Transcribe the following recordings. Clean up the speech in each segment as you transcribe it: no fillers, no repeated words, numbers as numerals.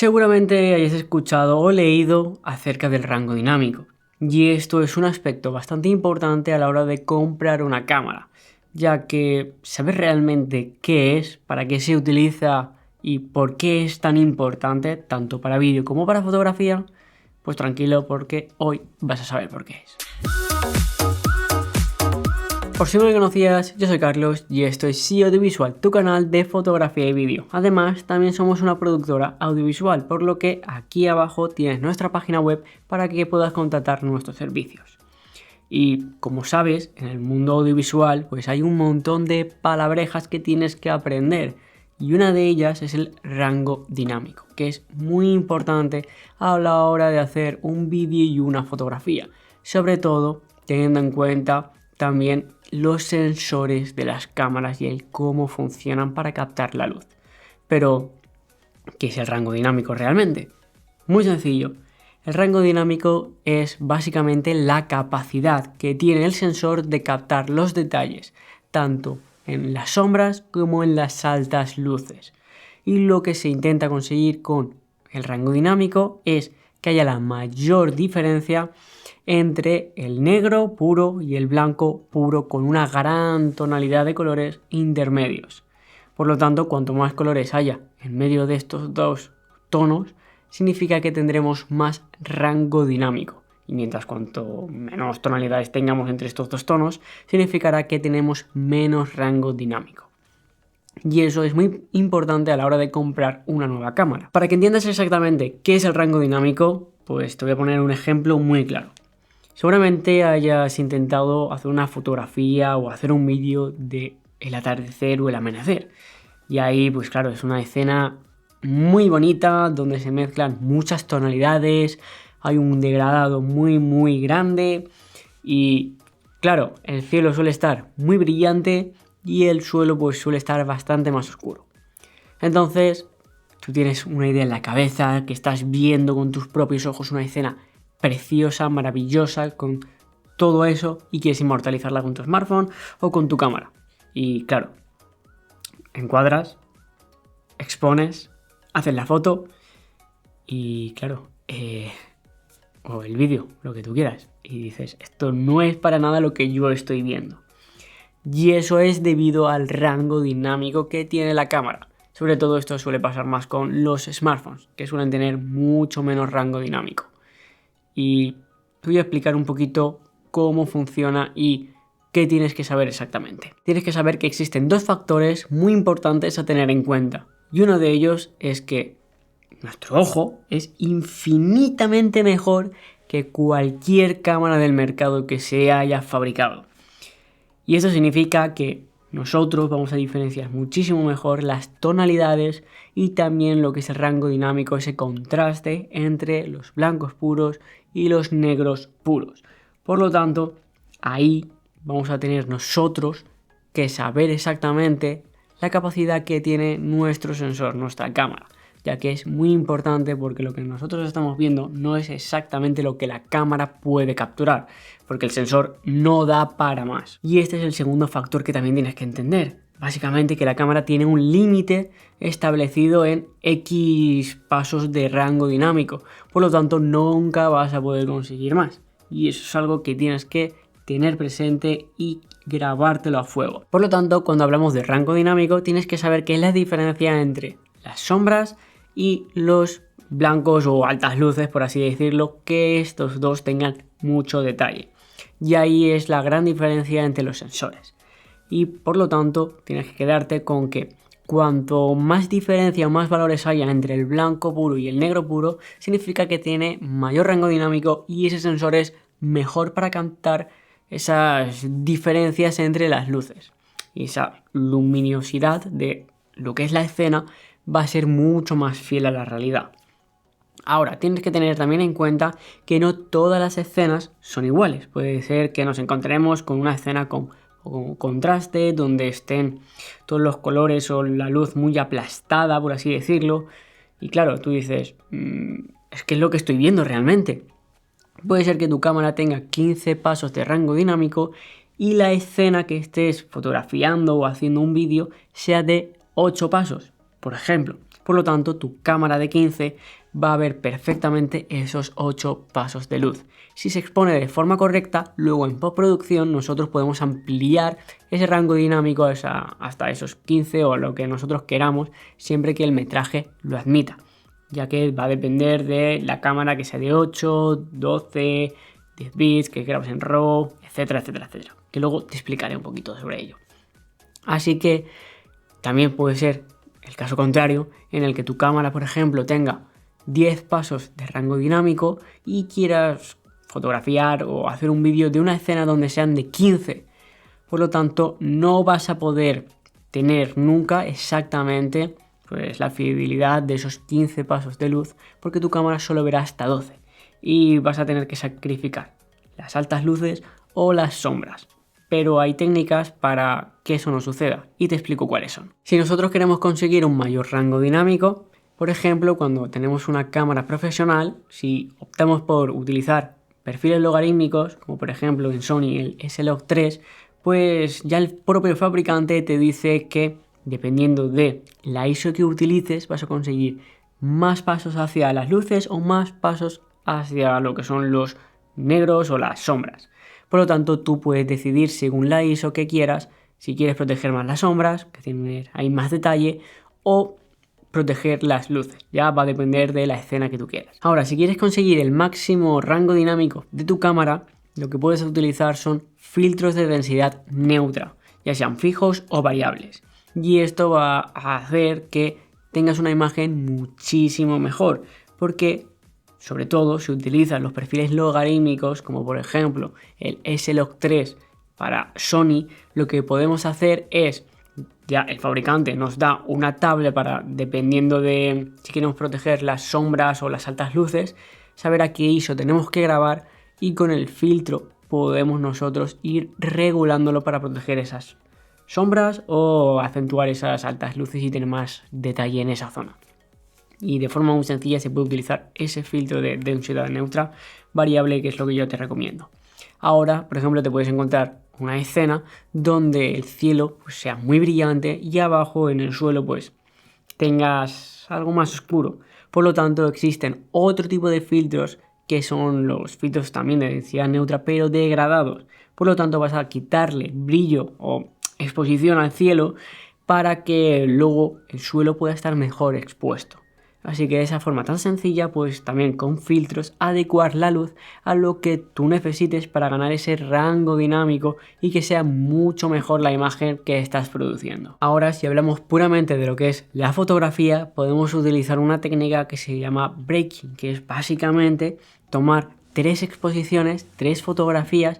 Seguramente hayas escuchado o leído acerca del rango dinámico, y esto es un aspecto bastante importante a la hora de comprar una cámara, ya que saber realmente qué es, para qué se utiliza y por qué es tan importante, tanto para vídeo como para fotografía, pues tranquilo porque hoy vas a saber por qué es. Por si no me conocías, yo soy Carlos y esto es Sí Audiovisual, tu canal de fotografía y vídeo. Además, también somos una productora audiovisual, por lo que aquí abajo tienes nuestra página web para que puedas contratar nuestros servicios. Y como sabes, en el mundo audiovisual pues hay un montón de palabrejas que tienes que aprender y una de ellas es el rango dinámico, que es muy importante a la hora de hacer un vídeo y una fotografía, sobre todo teniendo en cuenta también los sensores de las cámaras y el cómo funcionan para captar la luz. Pero, ¿qué es el rango dinámico realmente? Muy sencillo. El rango dinámico es básicamente la capacidad que tiene el sensor de captar los detalles, tanto en las sombras como en las altas luces. Y lo que se intenta conseguir con el rango dinámico es que haya la mayor diferencia entre el negro puro y el blanco puro con una gran tonalidad de colores intermedios. Por lo tanto, cuanto más colores haya en medio de estos dos tonos, significa que tendremos más rango dinámico. Y mientras cuanto menos tonalidades tengamos entre estos dos tonos, significará que tenemos menos rango dinámico. Y eso es muy importante a la hora de comprar una nueva cámara. Para que entiendas exactamente qué es el rango dinámico, pues te voy a poner un ejemplo muy claro. Seguramente hayas intentado hacer una fotografía o hacer un vídeo de el atardecer o el amanecer. Y ahí, pues claro, es una escena muy bonita donde se mezclan muchas tonalidades, hay un degradado muy grande y claro, el cielo suele estar muy brillante y el suelo pues suele estar bastante más oscuro. Entonces, tú tienes una idea en la cabeza, que estás viendo con tus propios ojos una escena preciosa, maravillosa, con todo eso y quieres inmortalizarla con tu smartphone o con tu cámara. Y claro, encuadras, expones, haces la foto y claro, o el vídeo, lo que tú quieras. Y dices, esto no es para nada lo que yo estoy viendo. Y eso es debido al rango dinámico que tiene la cámara. Sobre todo esto suele pasar más con los smartphones, que suelen tener mucho menos rango dinámico. Y te voy a explicar un poquito cómo funciona y qué tienes que saber exactamente. Tienes que saber que existen dos factores muy importantes a tener en cuenta. Y uno de ellos es que nuestro ojo es infinitamente mejor que cualquier cámara del mercado que se haya fabricado. Y eso significa que nosotros vamos a diferenciar muchísimo mejor las tonalidades y también lo que es el rango dinámico, ese contraste entre los blancos puros y los negros puros. Por lo tanto, ahí vamos a tener nosotros que saber exactamente la capacidad que tiene nuestro sensor, nuestra cámara, ya que es muy importante porque lo que nosotros estamos viendo no es exactamente lo que la cámara puede capturar, porque el sensor no da para más. Y este es el segundo factor que también tienes que entender. Básicamente que la cámara tiene un límite establecido en X pasos de rango dinámico, por lo tanto nunca vas a poder conseguir más. Y eso es algo que tienes que tener presente y grabártelo a fuego. Por lo tanto, cuando hablamos de rango dinámico, tienes que saber qué es la diferencia entre las sombras y los blancos o altas luces, por así decirlo, que estos dos tengan mucho detalle. Y ahí es la gran diferencia entre los sensores. Y por lo tanto, tienes que quedarte con que cuanto más diferencia o más valores haya entre el blanco puro y el negro puro, significa que tiene mayor rango dinámico y ese sensor es mejor para captar esas diferencias entre las luces. Y esa luminosidad de lo que es la escena va a ser mucho más fiel a la realidad. Ahora, tienes que tener también en cuenta que no todas las escenas son iguales. Puede ser que nos encontremos con una escena con contraste, donde estén todos los colores o la luz muy aplastada, por así decirlo. Y claro, tú dices, es que es lo que estoy viendo realmente. Puede ser que tu cámara tenga 15 pasos de rango dinámico y la escena que estés fotografiando o haciendo un vídeo sea de 8 pasos, por ejemplo. Por lo tanto, tu cámara de 15 va a ver perfectamente esos 8 pasos de luz. Si se expone de forma correcta, luego en postproducción nosotros podemos ampliar ese rango dinámico hasta esos 15 o lo que nosotros queramos, siempre que el metraje lo admita, ya que va a depender de la cámara, que sea de 8, 12, 10 bits, que grabes en RAW, etcétera, etcétera, etcétera, que luego te explicaré un poquito sobre ello. Así que también puede ser el caso contrario, en el que tu cámara, por ejemplo, tenga 10 pasos de rango dinámico y quieras fotografiar o hacer un vídeo de una escena donde sean de 15. Por lo tanto, no vas a poder tener nunca exactamente pues, la fidelidad de esos 15 pasos de luz, porque tu cámara solo verá hasta 12 y vas a tener que sacrificar las altas luces o las sombras. Pero hay técnicas para que eso no suceda y te explico cuáles son. Si nosotros queremos conseguir un mayor rango dinámico, por ejemplo, cuando tenemos una cámara profesional, si optamos por utilizar perfiles logarítmicos, como por ejemplo en Sony el S-Log3, pues ya el propio fabricante te dice que dependiendo de la ISO que utilices vas a conseguir más pasos hacia las luces o más pasos hacia lo que son los negros o las sombras. Por lo tanto, tú puedes decidir según la ISO que quieras, si quieres proteger más las sombras, que tienen ahí más detalle, o proteger las luces. Ya va a depender de la escena que tú quieras. Ahora, si quieres conseguir el máximo rango dinámico de tu cámara, lo que puedes utilizar son filtros de densidad neutra, ya sean fijos o variables. Y esto va a hacer que tengas una imagen muchísimo mejor, porque sobre todo si utilizas los perfiles logarítmicos, como por ejemplo el S-Log3 para Sony, lo que podemos hacer es, ya el fabricante nos da una tabla para, dependiendo de si queremos proteger las sombras o las altas luces, saber a qué ISO tenemos que grabar y con el filtro podemos nosotros ir regulándolo para proteger esas sombras o acentuar esas altas luces y tener más detalle en esa zona. Y de forma muy sencilla se puede utilizar ese filtro de densidad neutra variable, que es lo que yo te recomiendo. Ahora, por ejemplo, te puedes encontrar una escena donde el cielo pues, sea muy brillante y abajo en el suelo pues tengas algo más oscuro. Por lo tanto, existen otro tipo de filtros que son los filtros también de densidad neutra pero degradados. Por lo tanto, vas a quitarle brillo o exposición al cielo para que luego el suelo pueda estar mejor expuesto. Así que de esa forma tan sencilla, pues también con filtros adecuar la luz a lo que tú necesites para ganar ese rango dinámico y que sea mucho mejor la imagen que estás produciendo. Ahora, si hablamos puramente de lo que es la fotografía, podemos utilizar una técnica que se llama breaking, que es básicamente tomar 3 exposiciones, 3 fotografías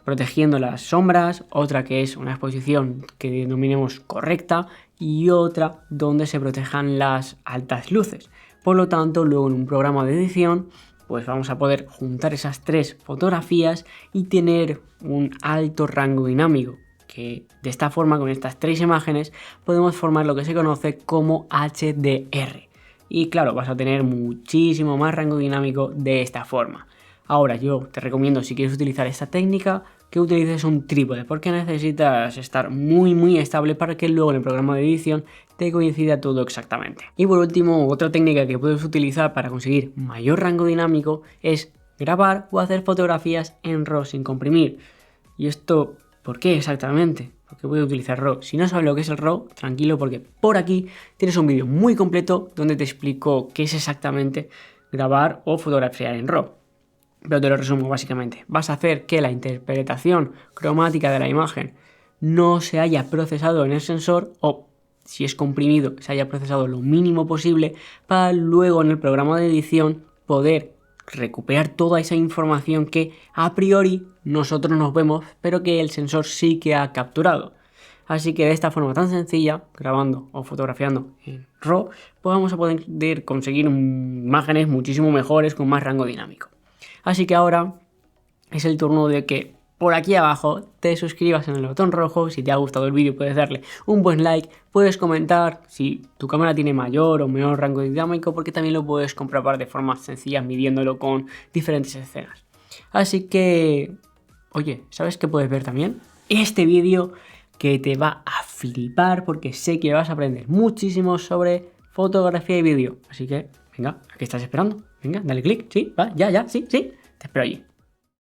protegiendo las sombras, otra que es una exposición que denominemos correcta y otra donde se protejan las altas luces. Por lo tanto, luego en un programa de edición pues vamos a poder juntar esas 3 fotografías y tener un alto rango dinámico, que de esta forma, con estas 3 imágenes, podemos formar lo que se conoce como HDR. Y claro, vas a tener muchísimo más rango dinámico de esta forma. Ahora, yo te recomiendo, si quieres utilizar esta técnica, que utilices un trípode, porque necesitas estar muy estable para que luego en el programa de edición te coincida todo exactamente. Y por último, otra técnica que puedes utilizar para conseguir mayor rango dinámico es grabar o hacer fotografías en RAW sin comprimir. ¿Y esto por qué exactamente? Porque voy a utilizar RAW. Si no sabes lo que es el RAW, tranquilo, porque por aquí tienes un vídeo muy completo donde te explico qué es exactamente grabar o fotografiar en RAW. Pero te lo resumo básicamente. Vas a hacer que la interpretación cromática de la imagen no se haya procesado en el sensor, o si es comprimido, se haya procesado lo mínimo posible, para luego en el programa de edición poder recuperar toda esa información que a priori nosotros nos vemos, pero que el sensor sí que ha capturado. Así que de esta forma tan sencilla, grabando o fotografiando en RAW, pues vamos a poder conseguir imágenes muchísimo mejores con más rango dinámico. Así que ahora es el turno de que por aquí abajo te suscribas en el botón rojo. Si te ha gustado el vídeo puedes darle un buen like, puedes comentar si tu cámara tiene mayor o menor rango dinámico, porque también lo puedes comprobar de forma sencilla midiéndolo con diferentes escenas. Así que, oye, ¿sabes qué puedes ver también? Este vídeo que te va a flipar porque sé que vas a aprender muchísimo sobre fotografía y vídeo. Así que, venga, ¿a qué estás esperando? Venga, dale click, sí, va, ya, sí, te espero allí.